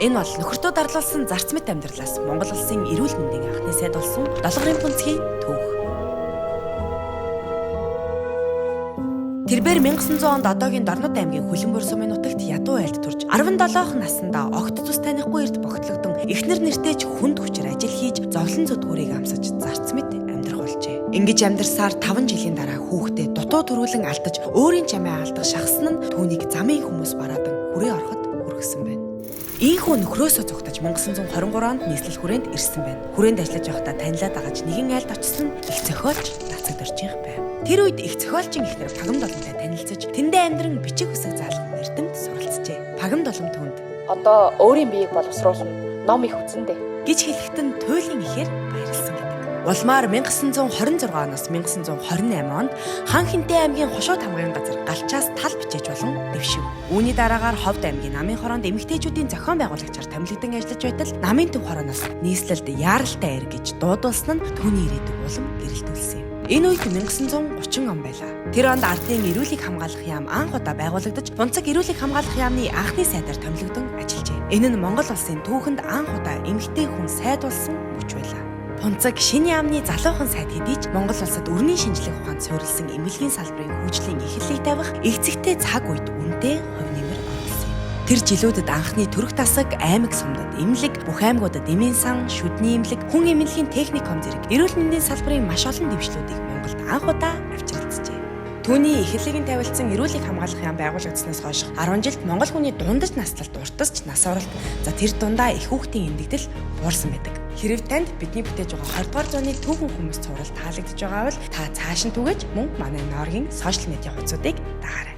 Энэ бол нөхөртөө дарлуулсан зарц мэт амьдралаас Монгол улсын эрүүл мэндийн анхны сайд болсон долгорын пунцгийн түүх. Тэрбээр 1900 онд одоогийн Дорнод аймгийн Хөлбөмбөр сумын нутагт ядуу айлд төрж 17 наснда огт цус танихгүй эрт богтлогдсон эхнэр нэртэй ч хүнд хүчээр ажил хийж зовлон зүдгүүрийг амсаж зарц мэт амьдрах болжээ. Ингэж амьдарсаар 5 жилийн дараа хүүхдээ дутуу төрүүлэн алдаж өөрийн чамаа алдах шахсан нь түүнийг замын хүмүүс бараадан хүрээ ороход хүргэсэн байна. Ийхүү нөхрөөсөө цугтаж 1923 онд нийслэл хүрээнд ирсэн байна. Хүрээнд ажиллаж байхдаа танилаа дагаж нэгэн айлд очсон их зохиолч нацагдэрч их байв. Тэр үед их зохиолчийн ихнэр Пагам Доломтой танилцаж тэндээ амьдран бичиг үсэг заалган эрдэмт суралцжээ. Пагам Долом түүнд одоо өөрийн биеийг боловсруулна, ном их үздэй гэж хэлэхэд нь туйлын ихээр баярлсан гэдэг. Улмаар 1926 оноос 1928 онд Хан Хинтэй аймгийн Хошууд хамгаалын газар галчаас тал бичээж болон дэвшив. Үүний дараагаар Ховд аймгийн Намын хороонд эмэгтэйчүүдийн зохион байгуулагчаар томилогдсон ажиллаж байтал Намын төв хорооноос нийслэлд яаралтай ир гэж дуудуулсан нь түүний ирээдүйг улам гэрэлтүүлсэн юм. Энэ үед 1930 он байлаа. Тэр онд ардын эрүүлийг хамгаалах яам анх удаа байгуулагдаж, Бунцаг эрүүлийг хамгаалах яамны анхны сайдаар томилогдсон ажиллажээ. Энэ нь Монгол улсын түүхэнд анх удаа эмэгтэй хүн сайд болсон хүч байлаа. Бунцаг шинэ яамны залуухан сайд хэдий ч Монгол улсад өрний шинжлэх ухаанд суурилсан эмнэлгийн салбарын хөгжлийн эхлэлийг тавих эцэгтэй цаг үед үнэтэй хувь нэмэр оруулсан юм. Тэр жилүүдэд анхны төрөх тасаг, аймаг сумдад эмнэлэг, бүх аймагуудад эмийн сан, шүдний эмнэлэг, хүн эмнэлгийн техникум зэрэг эрүүл мэндийн салбарын маш олон дэвшлүүдийг Монголд анх удаа авчиралцжээ. Түүний эхлэлийг тавилдсан эрүүлийг хамгаалах яам байгуулагдсанаас хойш 10 жилд монгол хүний дундаж наслалт уртасч нас оролт за тэр дундаа их хүүхдийн эмдэгдэл буурсан байдаг. Хэрв танд бидний бүтээж байгаа 20 дугаар зууны түүхэн хүмүүс цуврал таалагдж байгаа бол та цааш нь түгэж мөн манай Норгийн сошиал медиа хуудасуудыг дагаарай.